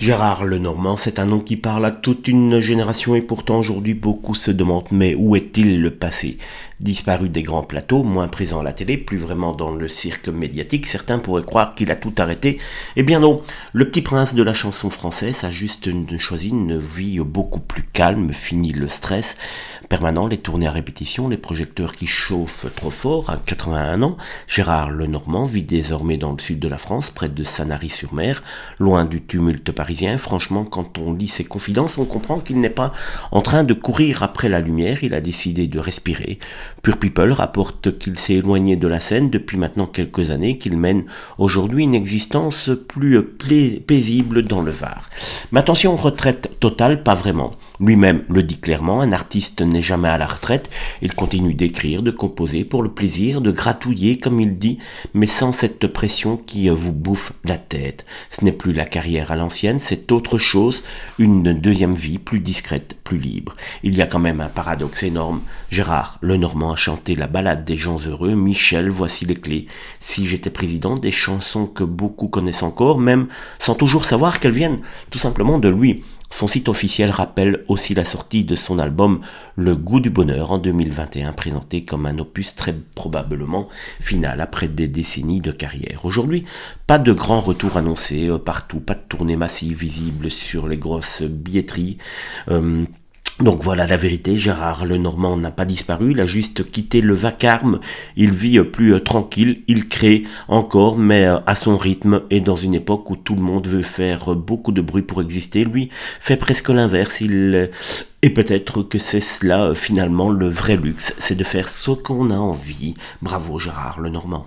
Gérard Lenormand, c'est un nom qui parle à toute une génération et pourtant aujourd'hui beaucoup se demandent mais où est-il le passé? Disparu des grands plateaux, moins présent à la télé, plus vraiment dans le cirque médiatique, certains pourraient croire qu'il a tout arrêté. Eh bien non, le petit prince de la chanson française a juste choisi une vie beaucoup plus calme, fini le stress permanent, les tournées à répétition, les projecteurs qui chauffent trop fort. À 81 ans, Gérard Lenormand vit désormais dans le sud de la France, près de Sanary-sur-Mer, loin du tumulte parisien. Franchement, quand on lit ses confidences, on comprend qu'il n'est pas en train de courir après la lumière, il a décidé de respirer. Pure People rapporte qu'il s'est éloigné de la scène depuis maintenant quelques années, qu'il mène aujourd'hui une existence plus paisible dans le Var. Mais attention, retraite totale, pas vraiment. Lui-même le dit clairement, un artiste n'est jamais à la retraite, il continue d'écrire, de composer pour le plaisir, de gratouiller comme il dit, mais sans cette pression qui vous bouffe la tête. Ce n'est plus la carrière à l'ancienne, c'est autre chose, une deuxième vie plus discrète, plus libre. Il y a quand même un paradoxe énorme. Gérard Lenormand a chanté la ballade des gens heureux, Michel, voici les clés. Si j'étais président, des chansons que beaucoup connaissent encore, même sans toujours savoir qu'elles viennent tout simplement de lui. Son site officiel rappelle aussi la sortie de son album Le goût du bonheur en 2021, présenté comme un opus très probablement final après des décennies de carrière. Aujourd'hui, pas de grand retour annoncé partout, pas de tournée massive visible sur les grosses billetteries. Donc voilà la vérité, Gérard Lenormand n'a pas disparu, il a juste quitté le vacarme, il vit plus tranquille, il crée encore, mais à son rythme et dans une époque où tout le monde veut faire beaucoup de bruit pour exister, lui fait presque l'inverse, et peut-être que c'est cela finalement le vrai luxe, c'est de faire ce qu'on a envie. Bravo Gérard Lenormand.